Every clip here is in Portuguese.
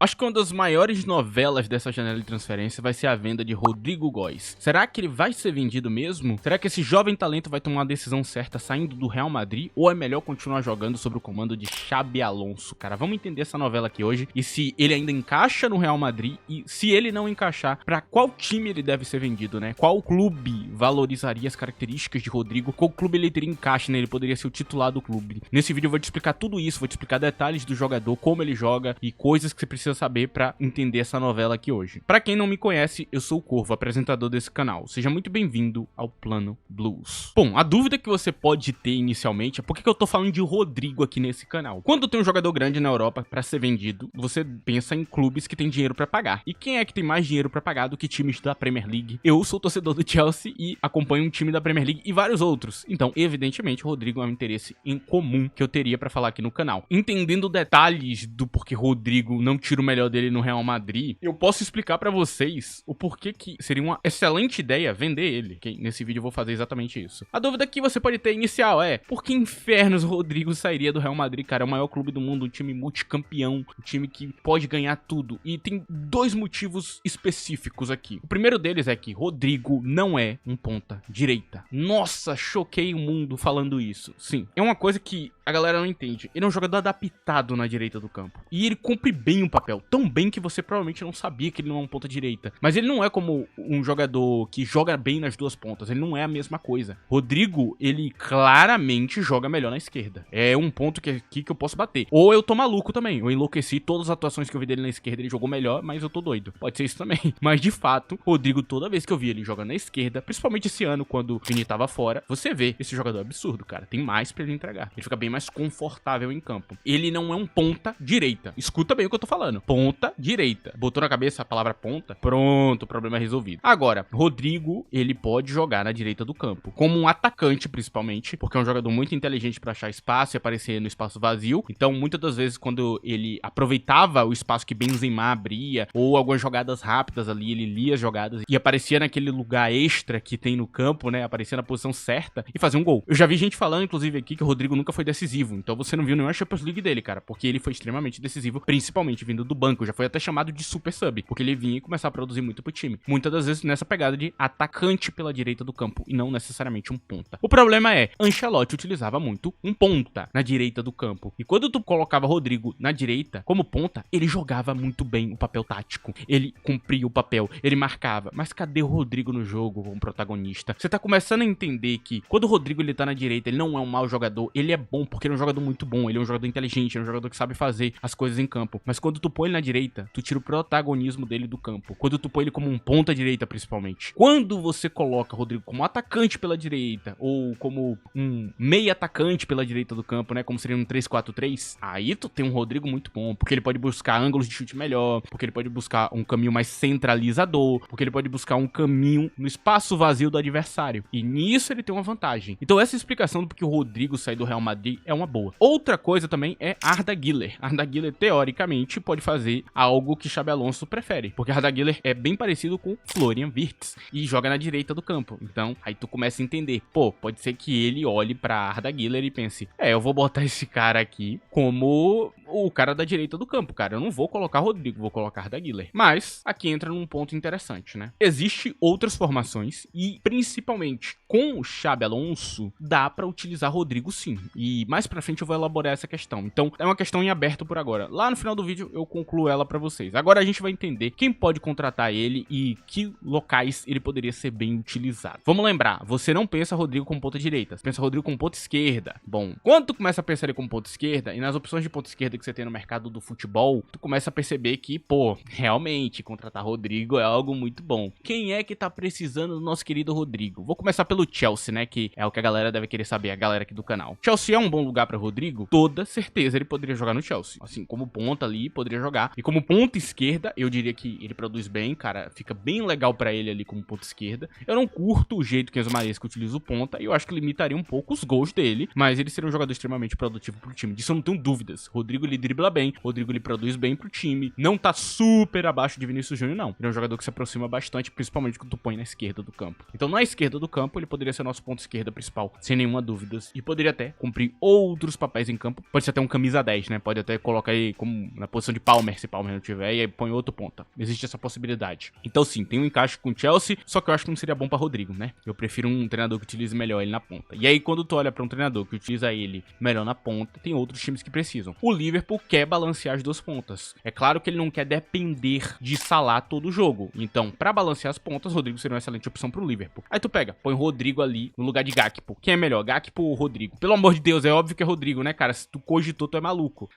Acho que uma das maiores novelas dessa janela de transferência vai ser a venda de Rodrigo Góes. Será que ele vai ser vendido mesmo? Será que esse jovem talento vai tomar a decisão certa saindo do Real Madrid? Ou é melhor continuar jogando sob o comando de Xabi Alonso? Cara, vamos entender essa novela aqui hoje e se ele ainda encaixa no Real Madrid e se ele não encaixar, para qual time ele deve ser vendido, né? Qual clube valorizaria as características de Rodrigo? Qual clube ele teria encaixe, né? Ele poderia ser o titular do clube. Nesse vídeo eu vou te explicar tudo isso, vou te explicar detalhes do jogador, como ele joga e coisas que você precisa saber pra entender essa novela aqui hoje. Pra quem não me conhece, eu sou o Corvo, apresentador desse canal. Seja muito bem-vindo ao Plano Blues. Bom, a dúvida que você pode ter inicialmente é por que eu tô falando de Rodrigo aqui nesse canal. Quando tem um jogador grande na Europa pra ser vendido, você pensa em clubes que tem dinheiro pra pagar. E quem é que tem mais dinheiro pra pagar do que times da Premier League? Eu sou torcedor do Chelsea e acompanho um time da Premier League e vários outros. Então, evidentemente, o Rodrigo é um interesse em comum que eu teria pra falar aqui no canal. Entendendo detalhes do porquê Rodrigo não tira o melhor dele no Real Madrid, eu posso explicar pra vocês o porquê que seria uma excelente ideia vender ele. Okay? Nesse vídeo eu vou fazer exatamente isso. A dúvida que você pode ter inicial é: por que infernos o Rodrigo sairia do Real Madrid, cara? É o maior clube do mundo, um time multicampeão, um time que pode ganhar tudo. E tem dois motivos específicos aqui. O primeiro deles é que Rodrigo não é um ponta direita. Nossa, choquei o mundo falando isso. Sim, é uma coisa que a galera não entende. Ele é um jogador adaptado na direita do campo. E ele cumpre bem o papel. Tão bem que você provavelmente não sabia que ele não é um ponta direita. Mas ele não é como um jogador que joga bem nas duas pontas. Ele não é a mesma coisa. Rodrigo, ele claramente joga melhor na esquerda. É um ponto que aqui que eu posso bater. Ou eu tô maluco também. Eu enlouqueci. Todas as atuações que eu vi dele na esquerda, ele jogou melhor, mas eu tô doido. Pode ser isso também. Mas de fato, Rodrigo, toda vez que eu vi ele joga na esquerda, principalmente esse ano, quando o Vini tava fora, você vê esse jogador absurdo, cara. Tem mais pra ele entregar. Ele fica bem mais confortável em campo. Ele não é um ponta direita. Escuta bem o que eu tô falando. Ponta direita. Botou na cabeça a palavra ponta? Pronto, o problema é resolvido. Agora, Rodrigo, ele pode jogar na direita do campo. Como um atacante, principalmente, porque é um jogador muito inteligente pra achar espaço e aparecer no espaço vazio. Então, muitas das vezes, quando ele aproveitava o espaço que Benzema abria, ou algumas jogadas rápidas ali, ele lia as jogadas e aparecia naquele lugar extra que tem no campo, né? Aparecia na posição certa e fazia um gol. Eu já vi gente falando, inclusive, aqui que o Rodrigo nunca foi decisivo. Então você não viu nenhuma Champions League dele, cara, porque ele foi extremamente decisivo, principalmente vindo do banco. Já foi até chamado de super sub, porque ele vinha e começava a produzir muito pro time. Muitas das vezes nessa pegada de atacante pela direita do campo e não necessariamente um ponta. O problema é, Ancelotti utilizava muito um ponta na direita do campo. E quando tu colocava Rodrigo na direita como ponta, ele jogava muito bem o papel tático. Ele cumpria o papel, ele marcava. Mas cadê o Rodrigo no jogo como protagonista? Você tá começando a entender que quando o Rodrigo ele tá na direita, ele não é um mau jogador, ele é bom porque ele é um jogador muito bom, ele é um jogador inteligente, ele é um jogador que sabe fazer as coisas em campo. Mas quando tu põe ele na direita, tu tira o protagonismo dele do campo. Quando tu põe ele como um ponta direita, principalmente. Quando você coloca o Rodrigo como atacante pela direita, ou como um meia atacante pela direita do campo, né, como seria um 3-4-3, aí tu tem um Rodrigo muito bom, porque ele pode buscar ângulos de chute melhor, porque ele pode buscar um caminho mais centralizador, porque ele pode buscar um caminho no espaço vazio do adversário. E nisso ele tem uma vantagem. Então essa explicação do porque o Rodrigo sai do Real Madrid é uma boa. Outra coisa também é Arda Güler. Arda Güler, teoricamente, pode fazer algo que Xabi Alonso prefere, porque Arda Güler é bem parecido com Florian Wirtz e joga na direita do campo. Então, aí tu começa a entender, pô, pode ser que ele olhe pra Arda Güler e pense, eu vou botar esse cara aqui como o cara da direita do campo, cara. Eu não vou colocar Rodrigo, vou colocar Arda Güler. Mas, aqui entra num ponto interessante, né? Existem outras formações e, principalmente, com o Xabi Alonso, dá pra utilizar Rodrigo sim. E mais pra frente eu vou elaborar essa questão. Então, é uma questão em aberto por agora. Lá no final do vídeo eu concluo ela pra vocês. Agora a gente vai entender quem pode contratar ele e que locais ele poderia ser bem utilizado. Vamos lembrar, você não pensa Rodrigo como ponta direita, você pensa Rodrigo como ponta esquerda. Bom, quando tu começa a pensar ele como ponta esquerda, e nas opções de ponta esquerda que você tem no mercado do futebol, tu começa a perceber que, pô, realmente contratar Rodrigo é algo muito bom. Quem é que tá precisando do nosso querido Rodrigo? Vou começar pelo Chelsea, né, que é o que a galera deve querer saber, a galera aqui do canal. Chelsea é um bom lugar pra Rodrigo? Toda certeza ele poderia jogar no Chelsea. Assim, como ponta ali, poderia jogar. E como ponta esquerda, eu diria que ele produz bem, cara, fica bem legal pra ele ali como ponta esquerda. Eu não curto o jeito que Enzo Maresca utiliza o ponta, e eu acho que limitaria um pouco os gols dele, mas ele seria um jogador extremamente produtivo pro time. Disso eu não tenho dúvidas. Rodrigo ele dribla bem, o Rodrigo ele produz bem pro time, não tá super abaixo de Vinícius Júnior, não. Ele é um jogador que se aproxima bastante, principalmente quando tu põe na esquerda do campo. Então na esquerda do campo, ele poderia ser nosso ponto esquerda principal, sem nenhuma dúvida, e poderia até cumprir outros papéis em campo. Pode ser até um camisa 10, né? Pode até colocar aí como na posição de Palmer, se Palmer não tiver, e aí põe outro ponta. Existe essa possibilidade. Então sim, tem um encaixe com o Chelsea, só que eu acho que não seria bom pra Rodrigo, né? Eu prefiro um treinador que utilize melhor ele na ponta. E aí quando tu olha pra um treinador que utiliza ele melhor na ponta, tem outros times que precisam. O Liverpool quer balancear as duas pontas. É claro que ele não quer depender de Salah todo o jogo. Então, pra balancear as pontas, Rodrigo seria uma excelente opção pro Liverpool. Aí tu pega, põe Rodrigo ali no lugar de Gakpo. Quem é melhor, Gakpo ou Rodrigo? Pelo amor de Deus, é óbvio que é Rodrigo, né, cara? Se tu cogitou, tu é maluco.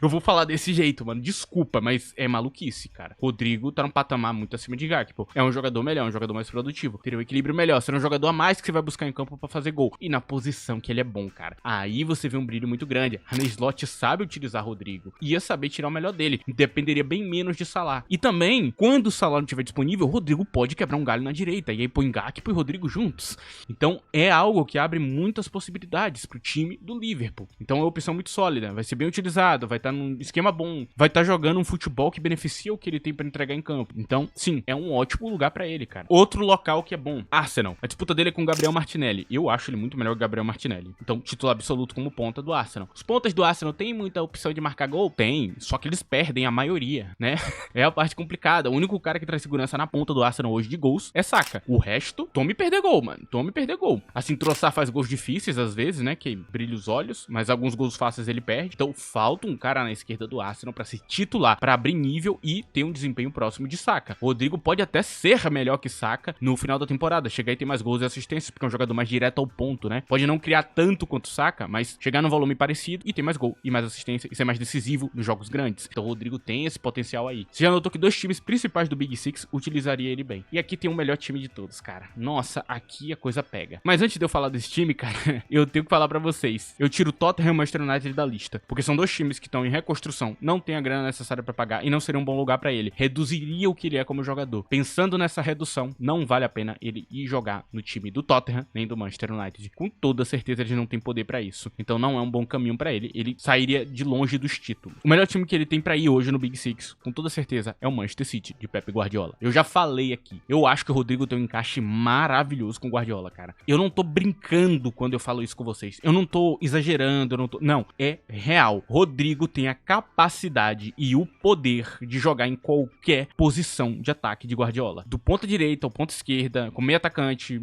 Eu vou falar desse jeito, mano. Desculpa, mas é maluquice, cara. Rodrigo tá num patamar muito acima de Gakpo. É um jogador melhor, um jogador mais produtivo. Teria um equilíbrio melhor. Será um jogador a mais que você vai buscar em campo pra fazer gol. E na posição que ele é bom, cara. Aí você vê um brilho muito grande. Arne Slot sabe utilizar Rodrigo. Ia saber tirar o melhor dele. Dependeria bem menos de Salah. E também, quando o Salah não estiver disponível, o Rodrigo pode quebrar um galho na direita. E aí põe Gakpo e Rodrigo juntos. Então é algo que abre muitas possibilidades pro time do Liverpool. Então é uma opção muito sólida. Vai ser bem utilizado. Vai estar num esquema bom. Vai estar jogando um futebol que beneficia o que ele tem pra entregar em campo. Então, sim, é um ótimo lugar pra ele, cara. Outro local que é bom, Arsenal. A disputa dele é com o Gabriel Martinelli. Eu acho ele muito melhor que o Gabriel Martinelli. Então, titular absoluto como ponta do Arsenal. Os pontas do Arsenal tem muita opção de marcar gol? Tem. Só que eles perdem a maioria, né? É a parte complicada. O único cara que traz segurança na ponta do Arsenal hoje de gols é Saka. O resto, tome perder gol, mano. Tome perder gol. Assim, Trossard faz gols difíceis às vezes, né? Que brilha os olhos. Mas alguns gols fáceis ele perde. Então, falta um cara na esquerda do Arsenal pra se titular, pra abrir nível e ter um desempenho próximo de Saka. O Rodrigo pode até ser melhor que Saka no final da temporada. Chegar e ter mais gols e assistências, porque é um jogador mais direto ao ponto, né? Pode não criar tanto quanto Saka, mas chegar num volume parecido e ter mais gol e mais assistência e ser mais decisivo nos jogos grandes. Então o Rodrigo tem esse potencial aí. Você já notou que dois times principais do Big Six utilizaria ele bem. E aqui tem o melhor time de todos, cara. Nossa, aqui a coisa pega. Mas antes de eu falar desse time, cara, eu tenho que falar pra vocês. Eu tiro o Tottenham e o Manchester United da lista, porque são dois times que estão em reconstrução, não tem a grana necessária pra pagar e não seria um bom lugar pra ele. Reduziria o que ele é como jogador. Pensando nessa redução, não vale a pena ele ir jogar no time do Tottenham, nem do Manchester United. Com toda certeza ele não tem poder pra isso. Então não é um bom caminho pra ele. Ele sairia de longe dos títulos. O melhor time que ele tem pra ir hoje no Big Six, com toda certeza, é o Manchester City, de Pep Guardiola. Eu já falei aqui. Eu acho que o Rodrigo tem um encaixe maravilhoso com o Guardiola, cara. Eu não tô brincando quando eu falo isso com vocês. Eu não tô exagerando, eu não tô... Não, é real. Rodrigo tem a capacidade e o poder de jogar em qualquer posição de ataque de Guardiola. Do ponta direita ao ponta esquerda, com meio atacante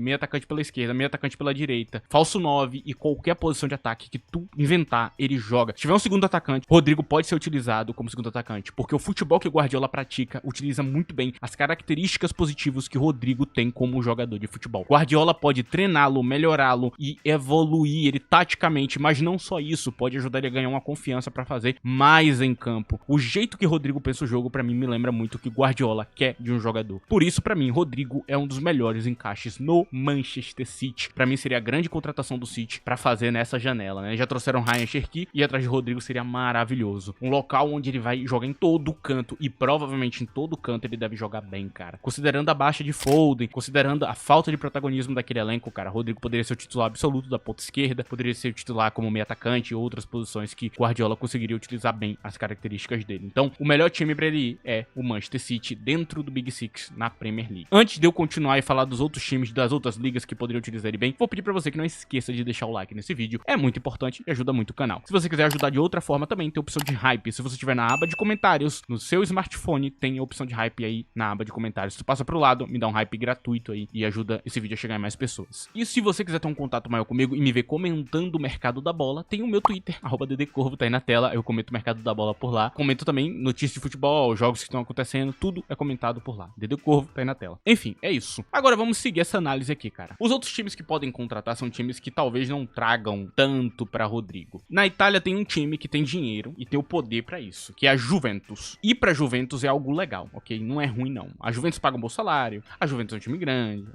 pela esquerda, meio atacante pela direita, falso 9 e qualquer posição de ataque que tu inventar, ele joga. Se tiver um segundo atacante, Rodrigo pode ser utilizado como segundo atacante, porque o futebol que o Guardiola pratica utiliza muito bem as características positivas que o Rodrigo tem como jogador de futebol. Guardiola pode treiná-lo, melhorá-lo e evoluir ele taticamente, mas não só isso, pode ajudar ele a ganhar uma confiança pra fazer mais em campo. O jeito que Rodrigo pensa o jogo, pra mim, me lembra muito o que Guardiola quer de um jogador. Por isso, pra mim, Rodrigo é um dos melhores encaixes no Manchester City. Pra mim, seria a grande contratação do City pra fazer nessa janela, né? Já trouxeram Ryan Cherki e atrás de Rodrigo seria maravilhoso. Um local onde ele vai jogar em todo canto e provavelmente em todo canto ele deve jogar bem, cara. Considerando a baixa de Foden, considerando a falta de protagonismo daquele elenco, cara, Rodrigo poderia ser o titular absoluto da ponta esquerda, poderia ser o titular como meio atacante e outras posições que Guardiola conseguiria utilizar bem as características dele. Então, o melhor time pra ele ir é o Manchester City dentro do Big Six na Premier League. Antes de eu continuar e falar dos outros times das outras ligas que poderiam utilizar ele bem, vou pedir pra você que não esqueça de deixar o like nesse vídeo. É muito importante e ajuda muito o canal. Se você quiser ajudar de outra forma também, tem a opção de hype. Se você estiver na aba de comentários, no seu smartphone, tem a opção de hype aí na aba de comentários. Se tu passa pro lado, me dá um hype gratuito aí e ajuda esse vídeo a chegar em mais pessoas. E se você quiser ter um contato maior comigo e me ver comentando o mercado da bola, tem o meu Twitter, @ddcorvo, tá aí na tela. Eu comento o mercado da bola por lá. Comento também notícias de futebol, jogos que estão acontecendo, tudo é comentado por lá. DD Corvo, tá aí na tela. Enfim, é isso. Agora vamos seguir essa análise aqui, cara. Os outros times que podem contratar são times que talvez não tragam tanto pra Rodrigo. Na Itália tem um time que tem dinheiro e tem o poder pra isso, que é a Juventus. Ir pra Juventus é algo legal, ok? Não é ruim, não. A Juventus paga um bom salário, a Juventus é um time grande,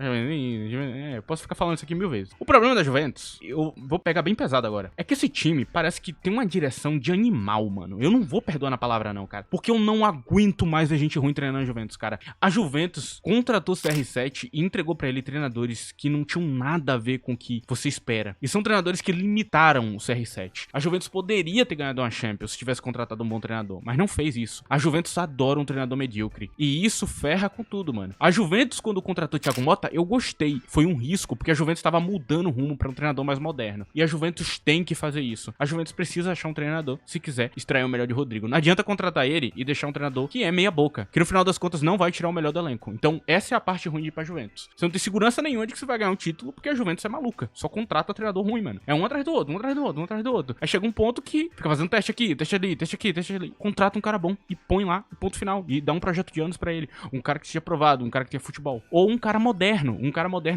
eu posso ficar falando isso aqui 1000 vezes. O problema da Juventus, eu vou pegar bem pesado agora, é que esse time parece que tem uma direção de animal, mano. Eu não vou perdoar na palavra não, cara, porque eu não aguento mais a gente ruim treinando a Juventus, cara. A Juventus contratou o CR7 e entregou pra ele treinadores que não tinham nada a ver com o que você espera. E são treinadores que limitaram o CR7. A Juventus poderia ter ganhado uma Champions se tivesse contratado um bom treinador, mas não fez isso. A Juventus adora um treinador medíocre, e isso ferra com tudo, mano. A Juventus, quando contratou o Thiago Motta, eu gostei. Foi um risco, porque a Juventus estava mudando o rumo para um treinador mais moderno. E a Juventus tem que fazer isso. A Juventus precisa achar um treinador se quiser extrair o melhor de Rodrigo. Não adianta contratar ele e deixar um treinador que é meia boca, que no final das contas não vai tirar o melhor do elenco. Então, essa é a parte ruim de ir pra Juventus. Você não tem segurança nenhuma de que você vai ganhar um título, porque a Juventus é maluca. Só contrata treinador ruim, mano. É um atrás do outro, um atrás do outro, um atrás do outro. Aí chega um ponto que fica fazendo teste aqui, teste ali, teste aqui, teste ali. Contrata um cara bom e põe lá o ponto final. E dá um projeto de anos pra ele. Um cara que seja aprovado, um cara que tenha futebol. Ou um cara moderno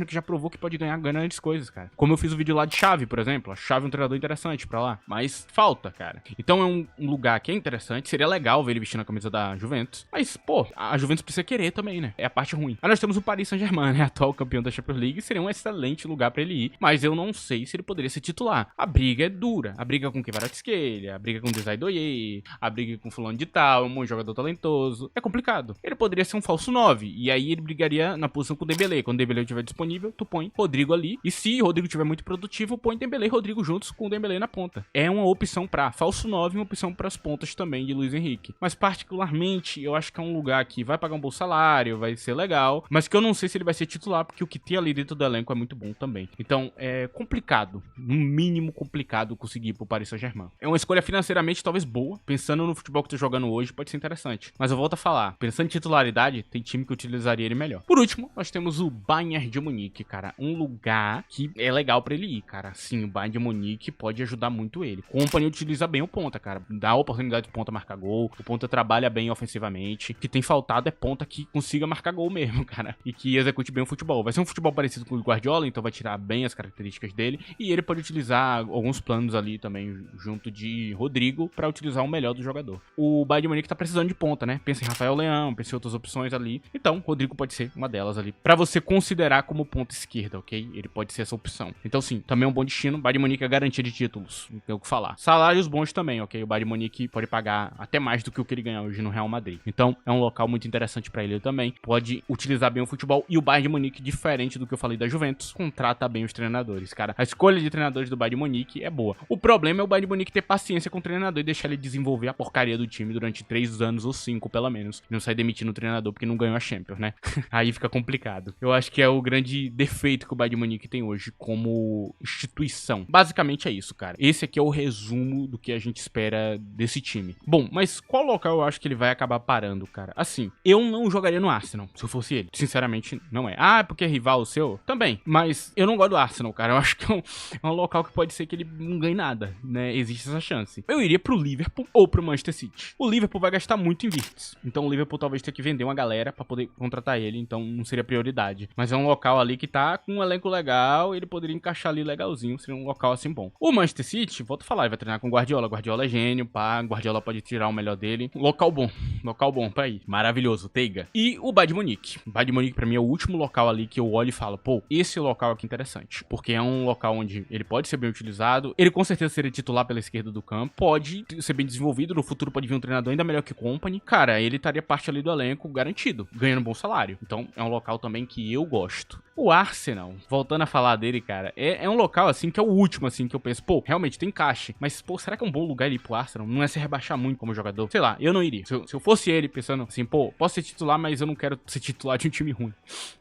que já provou que pode ganhar grandes coisas, cara. Como eu fiz o vídeo lá de Xavi, por exemplo. A Xavi é um treinador interessante pra lá. Mas falta, cara. Então é um lugar que é interessante. Seria legal ver ele vestindo a camisa da Juventus. Mas, pô, a Juventus precisa querer também, né? É a parte ruim. Aí nós temos o Paris Saint-Germain, né? Atual campeão da Champions League. Seria um excelente lugar pra ele ir. Mas eu não sei se ele poderia ser titular. A briga é dura. A briga com o Kvaratskhelia, a briga com o Desai Doye, a briga com fulano de tal, um jogador talentoso. É complicado. Ele poderia ser um falso 9. E aí ele brigaria na posição com o Dembélé. Quando o Dembélé estiver disponível, tu põe Rodrigo ali. E se o Rodrigo estiver muito produtivo, põe Dembélé e Rodrigo juntos com o Dembélé na ponta. É uma opção pra falso 9 e uma opção pras pontas também de Luiz Henrique. Mas particularmente, eu acho que é um lugar que vai pagar um bom salário, vai ser legal, mas que eu não sei se ele vai ser titular, porque o que tem ali dentro do elenco é muito bom também. Então, é complicado, no mínimo complicado conseguir ir pro Paris Saint-Germain. É uma escolha financeiramente talvez boa, pensando no futebol que tô jogando hoje, pode ser interessante. Mas eu volto a falar, pensando em titularidade, tem time que utilizaria ele melhor. Por último, nós temos o Bayern de Munique, cara. Um lugar que é legal pra ele ir, cara. Sim, o Bayern de Munique pode ajudar muito ele. O Kompany utiliza bem o ponta, cara. Dá a oportunidade de ponta marcar gol. O ponta trabalha bem ofensivamente. O que tem faltado é ponta que consiga marcar gol mesmo, cara. E que execute bem o futebol. Vai ser um futebol parecido com o Guardiola, então vai tirar bem as características dele. E ele pode utilizar alguns planos ali também, junto de Rodrigo, pra utilizar o melhor do jogador. O Bayern de Munique tá precisando de ponta, né? Pensa em Rafael Leão, pensa em outras opções ali. Então, Rodrigo pode ser uma delas ali, pra você considerar como ponta esquerda, ok? Ele pode ser essa opção. Então, sim, também é um bom destino. O Bayern de Munique é garantia de títulos, não tem o que falar. Salários bons também, ok? O Bayern de Munique pode pagar até mais do que o que ele ganha hoje no Real Madrid. Então, é um local muito interessante pra ele também. Pode utilizar bem o futebol. E o Bayern de Munique, diferente do que eu falei da Juventus, contrata bem os treinadores, cara. A escolha de treinadores do Bayern de Munique é boa. O problema é o Bayern de Munique ter paciência com o treinador e deixar ele desenvolver a porcaria do time durante 3 anos ou 5, pelo menos. E não sair demitindo o treinador porque não ganhou a Champions, né? Aí fica complicado. Eu acho que é o grande defeito que o Bayern de Munique tem hoje como instituição. Basicamente é isso, cara. Esse aqui é o resumo do que a gente espera desse time. Bom, mas qual local eu acho que ele vai acabar parando, cara? Assim, eu não jogaria no Arsenal, se eu fosse ele. Sinceramente, não é. Ah, é porque é rival seu? Também. Mas eu não gosto do Arsenal, cara. Eu acho que é um local que pode ser que ele não ganhe nada, né? Existe essa chance. Eu iria pro Liverpool ou pro Manchester City. O Liverpool vai gastar muito em Wirtz. Então o Liverpool talvez tenha que vender uma galera pra poder contratar ele. Então não seria prioridade. Mas é um local ali que tá com um elenco legal. Ele poderia encaixar ali legalzinho. Seria um local assim bom. O Manchester City, volto a falar, ele vai treinar com o Guardiola. Guardiola é gênio, pá. Guardiola pode tirar o melhor dele. Local bom pra ir. Maravilhoso, Teiga. E o Bayern de Munique. O Bayern de Munique pra mim é o último local ali que eu olho e falo, pô, esse local aqui é interessante. Porque é um local onde ele pode ser bem utilizado. Ele com certeza seria titular pela esquerda do campo. Pode ser bem desenvolvido. No futuro pode vir um treinador ainda melhor que o Kompany. Cara, ele estaria parte ali do elenco garantido, ganhando um bom salário. Então é um local também que eu gosto. O Arsenal, voltando a falar dele, cara, é um local, assim, que é o último, assim, que eu penso, pô, realmente tem encaixe, mas, pô, será que é um bom lugar ele ir pro Arsenal? Não é se rebaixar muito como jogador? Sei lá, eu não iria. Se eu fosse ele, pensando assim, pô, posso ser titular, mas eu não quero ser titular de um time ruim.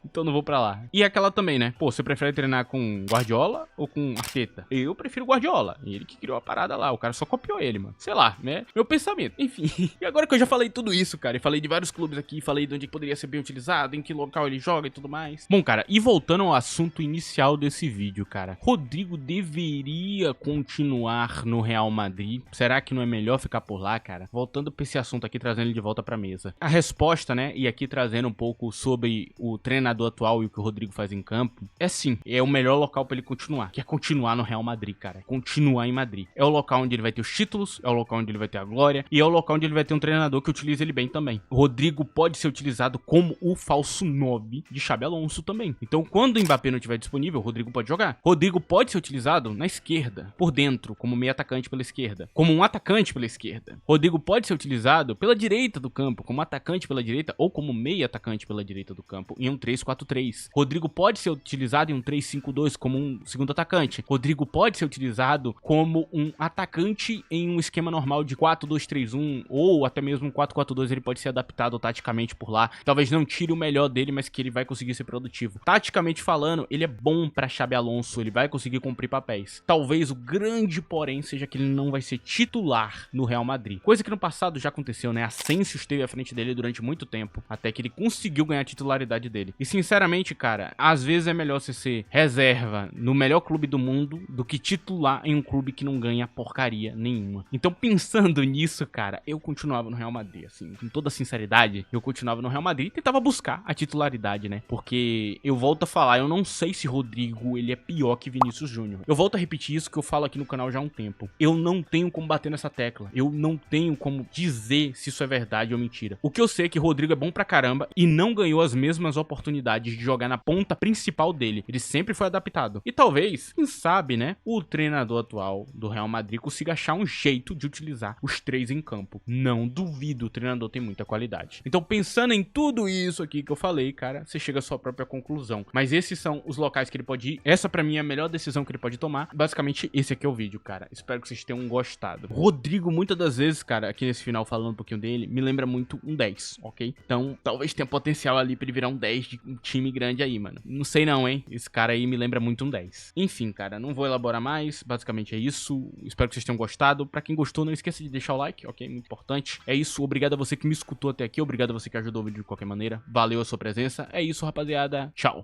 Então não vou pra lá. E aquela também, né? Pô, você prefere treinar com Guardiola ou com Arteta? Eu prefiro Guardiola. Ele que criou a parada lá, o cara só copiou ele, mano. Sei lá, né? Meu pensamento. Enfim. E agora que eu já falei tudo isso, cara, e falei de vários clubes aqui, falei de onde poderia ser bem utilizado, em que local ele joga e tudo mais. Bom, cara, e voltando ao assunto inicial desse vídeo, cara. Rodrigo deveria continuar no Real Madrid? Será que não é melhor ficar por lá, cara? Voltando pra esse assunto aqui, trazendo ele de volta pra mesa. A resposta, né, e aqui trazendo um pouco sobre o treinador atual e o que o Rodrigo faz em campo, é sim, é o melhor local pra ele continuar, que é continuar no Real Madrid, cara. Continuar em Madrid. É o local onde ele vai ter os títulos, é o local onde ele vai ter a glória, e é o local onde ele vai ter um treinador que utiliza ele bem também. O Rodrigo pode ser utilizado como o falso 9 de Xabi Alonso também. Então, quando o Mbappé não estiver disponível, o Rodrigo pode jogar. Rodrigo pode ser utilizado na esquerda, por dentro, como meio atacante pela esquerda, como um atacante pela esquerda. Rodrigo pode ser utilizado pela direita do campo, como atacante pela direita ou como meio atacante pela direita do campo, em um 3-4-3. Rodrigo pode ser utilizado em um 3-5-2 como um segundo atacante. Rodrigo pode ser utilizado como um atacante em um esquema normal de 4-2-3-1 ou até mesmo 4-4-2 ele pode ser adaptado taticamente por lá. Talvez não tire o melhor dele, mas que ele vai conseguir ser produtivo. Taticamente falando, ele é bom pra Xabi Alonso, ele vai conseguir cumprir papéis. Talvez o grande porém seja que ele não vai ser titular no Real Madrid. Coisa que no passado já aconteceu, né? Asensio esteve à frente dele durante muito tempo, até que ele conseguiu ganhar a titularidade dele. E sinceramente, cara, às vezes é melhor você ser reserva no melhor clube do mundo do que titular em um clube que não ganha porcaria nenhuma. Então, pensando nisso, cara, eu continuava no Real Madrid, assim, com toda sinceridade, eu continuava no Real Madrid e tentava buscar a titularidade, né? Porque eu volto a falar, eu não sei se Rodrigo, ele é pior que Vinícius Júnior. Eu volto a repetir isso que eu falo aqui no canal já há um tempo. Eu não tenho como bater nessa tecla. Eu não tenho como dizer se isso é verdade ou mentira. O que eu sei é que Rodrigo é bom pra caramba e não ganhou as mesmas oportunidades de jogar na ponta principal dele. Ele sempre foi adaptado. E talvez, quem sabe, né, o treinador atual do Real Madrid consiga achar um jeito de utilizar os três em campo. Não duvido, o treinador tem muita qualidade. Então, pensando em tudo isso aqui que eu falei, cara, você chega à sua própria conclusão. Mas esses são os locais que ele pode ir. Essa pra mim é a melhor decisão que ele pode tomar. Basicamente, esse aqui é o vídeo, cara. Espero que vocês tenham gostado. Rodrigo, muitas das vezes, cara, aqui nesse final falando um pouquinho dele, me lembra muito um 10, ok? Então, talvez tenha potencial ali pra ele virar um 10 de um time grande aí, mano. Não sei não, hein? Esse cara aí me lembra muito um 10. Enfim, cara, não vou elaborar mais. Basicamente é isso. Espero que vocês tenham gostado. Pra quem gostou, não esqueça de deixar o like, ok? Muito importante. É isso. Obrigado a você que me escutou até aqui. Obrigado a você que ajudou o vídeo de qualquer maneira. Valeu a sua presença. É isso, rapaziada. Tchau.